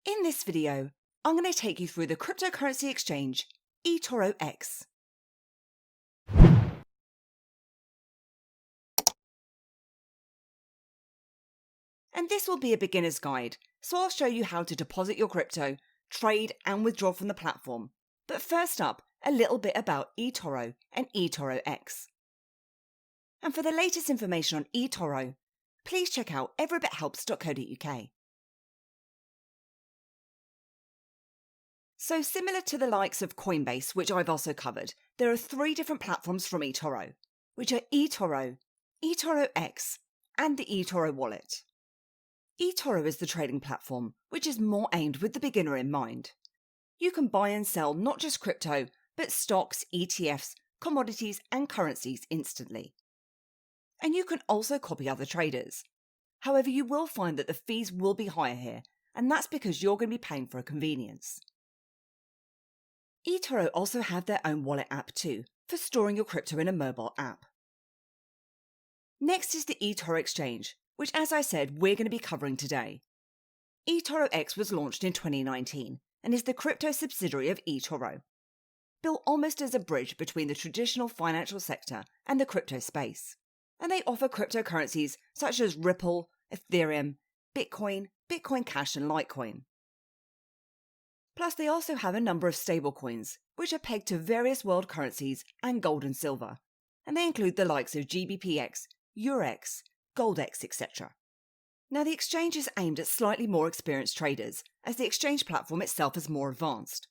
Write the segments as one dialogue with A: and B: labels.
A: In this video, I'm going to take you through the cryptocurrency exchange, eToroX. And this will be a beginner's guide, so I'll show you how to deposit your crypto, trade and withdraw from the platform. But first up, a little bit about eToro and eToroX. And for the latest information on eToro, please check out everybithelps.co.uk. So similar to the likes of Coinbase, which I've also covered, there are 3 different platforms from eToro, which are eToro, eToroX, and the eToro wallet. eToro is the trading platform, which is more aimed with the beginner in mind. You can buy and sell not just crypto, but stocks, ETFs, commodities, and currencies instantly. And you can also copy other traders. However, you will find that the fees will be higher here, and that's because you're going to be paying for a convenience. eToro also have their own wallet app too, for storing your crypto in a mobile app. Next is the eToro exchange, which as I said, we're going to be covering today. eToroX was launched in 2019 and is the crypto subsidiary of eToro, built almost as a bridge between the traditional financial sector and the crypto space. And they offer cryptocurrencies such as Ripple, Ethereum, Bitcoin, Bitcoin Cash and Litecoin. Plus, they also have a number of stablecoins, which are pegged to various world currencies and gold and silver, and they include the likes of GBPX, EURX, GoldX, etc. Now, the exchange is aimed at slightly more experienced traders, as the exchange platform itself is more advanced.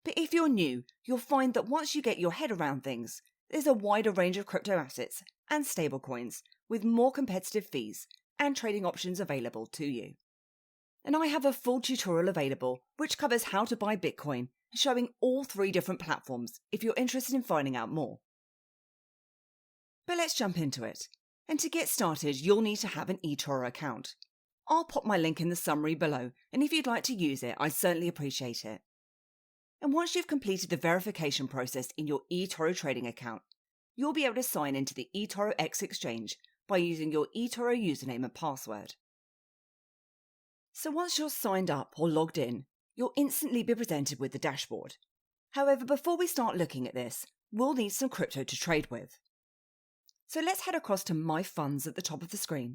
A: But if you're new, you'll find that once you get your head around things, there's a wider range of crypto assets and stablecoins with more competitive fees and trading options available to you. And I have a full tutorial available which covers how to buy Bitcoin, showing all 3 different platforms if you're interested in finding out more. But let's jump into it. And to get started, you'll need to have an eToro account. I'll pop my link in the summary below, and if you'd like to use it, I certainly appreciate it. And once you've completed the verification process in your eToro trading account, you'll be able to sign into the eToroX exchange by using your eToro username and password. So once you're signed up or logged in, you'll instantly be presented with the dashboard. However, before we start looking at this, we'll need some crypto to trade with. So let's head across to My Funds at the top of the screen.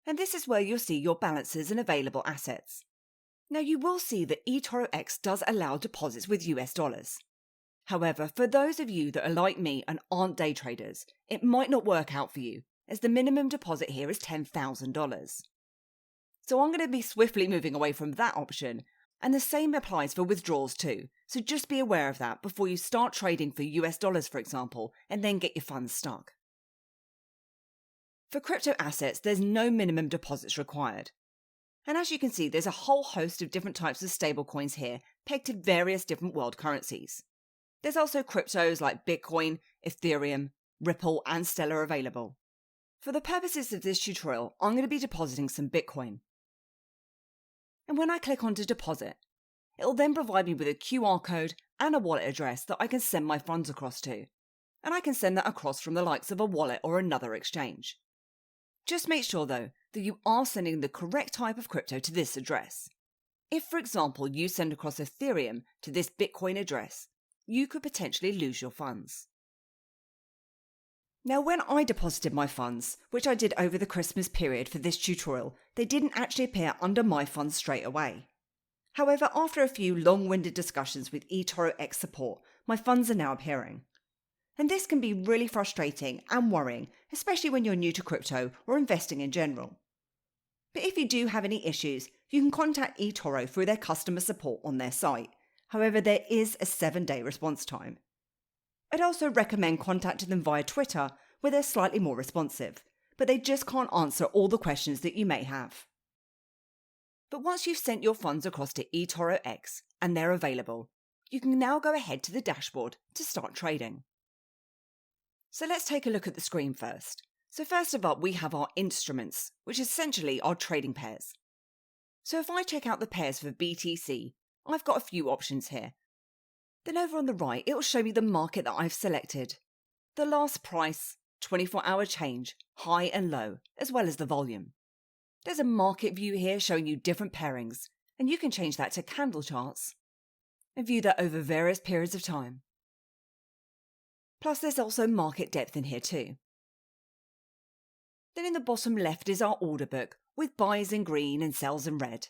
A: And this is where you'll see your balances and available assets. Now you will see that eToroX does allow deposits with US dollars. However, for those of you that are like me and aren't day traders, it might not work out for you, as the minimum deposit here is $10,000. So I'm going to be swiftly moving away from that option, and the same applies for withdrawals too, so just be aware of that before you start trading for US dollars, for example, and then get your funds stuck. For crypto assets, there's no minimum deposits required. And as you can see, there's a whole host of different types of stablecoins here, pegged to various different world currencies. There's also cryptos like Bitcoin, Ethereum, Ripple, and Stellar available. For the purposes of this tutorial, I'm going to be depositing some Bitcoin. And when I click on to deposit, it will then provide me with a QR code and a wallet address that I can send my funds across to. And I can send that across from the likes of a wallet or another exchange. Just make sure though that you are sending the correct type of crypto to this address. If, for example, you send across Ethereum to this Bitcoin address, you could potentially lose your funds. Now, when I deposited my funds, which I did over the Christmas period for this tutorial, they didn't actually appear under my funds straight away. However, after a few long-winded discussions with eToroX support, my funds are now appearing. And this can be really frustrating and worrying, especially when you're new to crypto or investing in general. But if you do have any issues, you can contact eToro through their customer support on their site. However, there is a 7-day response time. I'd also recommend contacting them via Twitter, where they're slightly more responsive, but they just can't answer all the questions that you may have. But once you've sent your funds across to eToroX and they're available, you can now go ahead to the dashboard to start trading. So let's take a look at the screen first. So first of all, we have our instruments, which is essentially our trading pairs. So if I check out the pairs for BTC, I've got a few options here. Then over on the right, it will show me the market that I've selected, the last price, 24-hour change, high and low, as well as the volume. There's a market view here showing you different pairings, and you can change that to candle charts and view that over various periods of time. Plus there's also market depth in here too. Then in the bottom left is our order book with buys in green and sells in red.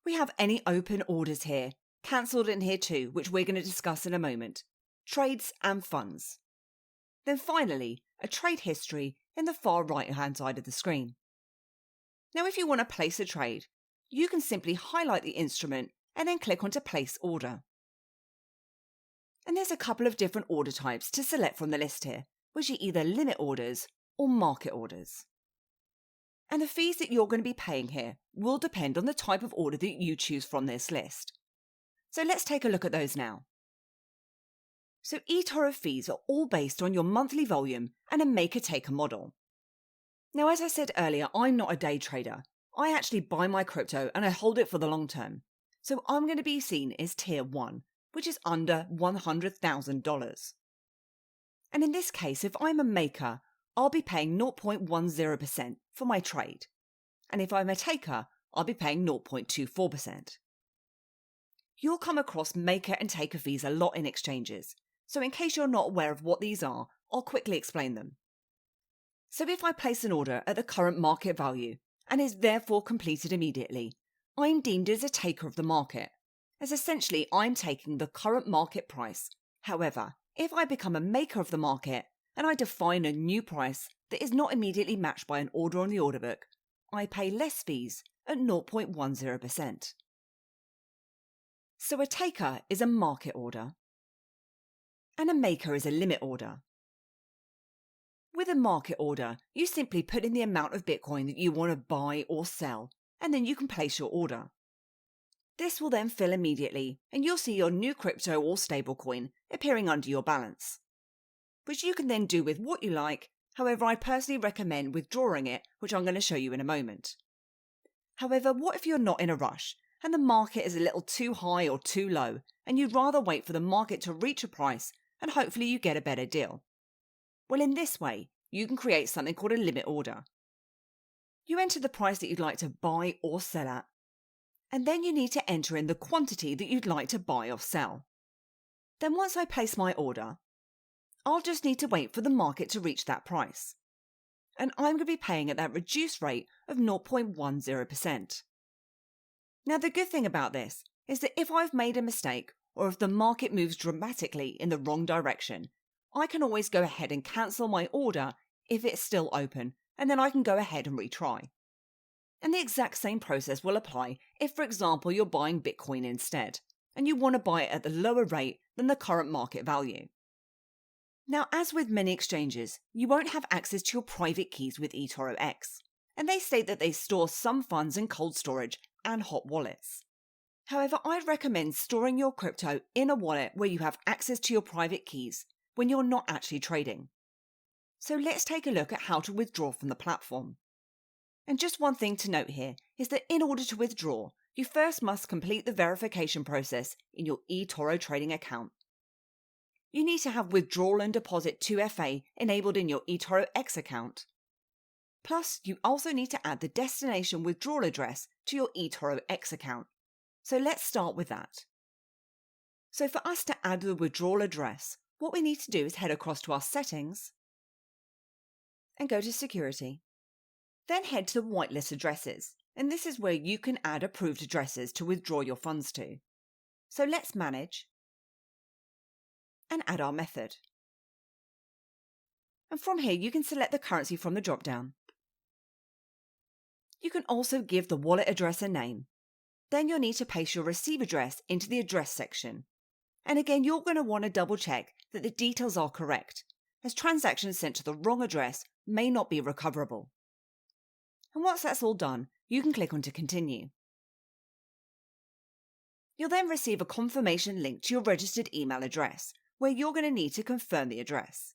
A: We have any open orders here, cancelled in here too, which we're going to discuss in a moment, trades and funds. Then finally, a trade history in the far right hand side of the screen. Now if you want to place a trade, you can simply highlight the instrument and then click onto Place Order. And there's a couple of different order types to select from the list here, which are either limit orders or market orders. And the fees that you're going to be paying here will depend on the type of order that you choose from this list. So let's take a look at those now. So eToro fees are all based on your monthly volume and a maker-taker model. Now, as I said earlier, I'm not a day trader. I actually buy my crypto and I hold it for the long term. So I'm going to be seen as Tier 1, which is under $100,000. And in this case, if I'm a maker, I'll be paying 0.10% for my trade. And if I'm a taker, I'll be paying 0.24%. You'll come across maker and taker fees a lot in exchanges. So in case you're not aware of what these are, I'll quickly explain them. So if I place an order at the current market value and is therefore completed immediately, I'm deemed as a taker of the market, as essentially I'm taking the current market price. However, if I become a maker of the market and I define a new price that is not immediately matched by an order on the order book, I pay less fees at 0.10%. So a taker is a market order, and a maker is a limit order. With a market order, you simply put in the amount of Bitcoin that you want to buy or sell, and then you can place your order. This will then fill immediately, and you'll see your new crypto or stablecoin appearing under your balance, which you can then do with what you like. However, I personally recommend withdrawing it, which I'm going to show you in a moment. However, what if you're not in a rush, and the market is a little too high or too low, and you'd rather wait for the market to reach a price, and hopefully you get a better deal? Well, in this way, you can create something called a limit order. You enter the price that you'd like to buy or sell at, and then you need to enter in the quantity that you'd like to buy or sell. Then once I place my order, I'll just need to wait for the market to reach that price. And I'm going to be paying at that reduced rate of 0.10%. Now the good thing about this is that if I've made a mistake or if the market moves dramatically in the wrong direction, I can always go ahead and cancel my order if it's still open, and then I can go ahead and retry. And the exact same process will apply if, for example, you're buying Bitcoin instead, and you want to buy it at the lower rate than the current market value. Now, as with many exchanges, you won't have access to your private keys with eToroX, and they state that they store some funds in cold storage and hot wallets. However, I'd recommend storing your crypto in a wallet where you have access to your private keys when you're not actually trading. So let's take a look at how to withdraw from the platform. And just one thing to note here is that in order to withdraw, you first must complete the verification process in your eToro trading account. You need to have withdrawal and deposit 2FA enabled in your eToroX account. Plus, you also need to add the destination withdrawal address to your eToroX account. So let's start with that. So for us to add the withdrawal address, what we need to do is head across to our settings and go to security. Then head to the whitelist addresses, and this is where you can add approved addresses to withdraw your funds to. So let's manage and add our method. And from here you can select the currency from the drop-down. You can also give the wallet address a name. Then you'll need to paste your receive address into the address section. And again, you're going to want to double check that the details are correct, as transactions sent to the wrong address may not be recoverable. And once that's all done, you can click on to continue. You'll then receive a confirmation link to your registered email address, where you're going to need to confirm the address.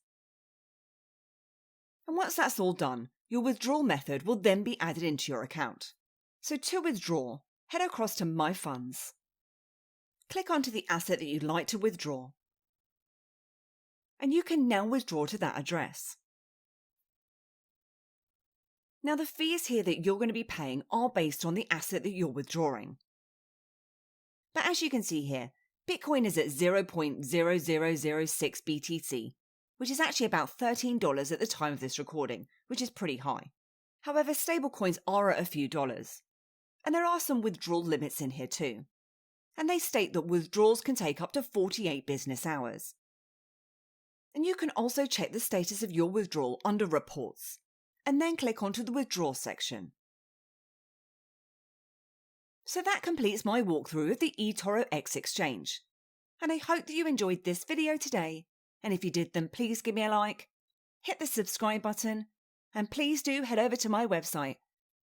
A: And once that's all done, your withdrawal method will then be added into your account. So to withdraw, head across to My Funds. Click onto the asset that you'd like to withdraw. And you can now withdraw to that address. Now, the fees here that you're going to be paying are based on the asset that you're withdrawing. But as you can see here, Bitcoin is at 0.0006 BTC, which is actually about $13 at the time of this recording, which is pretty high. However, stablecoins are at a few dollars. And there are some withdrawal limits in here too. And they state that withdrawals can take up to 48 business hours. And you can also check the status of your withdrawal under Reports, and then click onto the Withdraw section. So that completes my walkthrough of the eToroX exchange. And I hope that you enjoyed this video today, and if you did, then please give me a like, hit the subscribe button, and please do head over to my website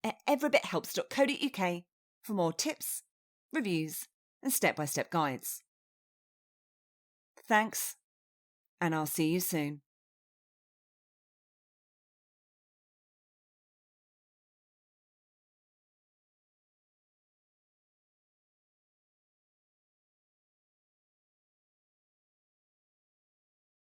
A: at everybithelps.co.uk for more tips, reviews, and step-by-step guides. Thanks, and I'll see you soon.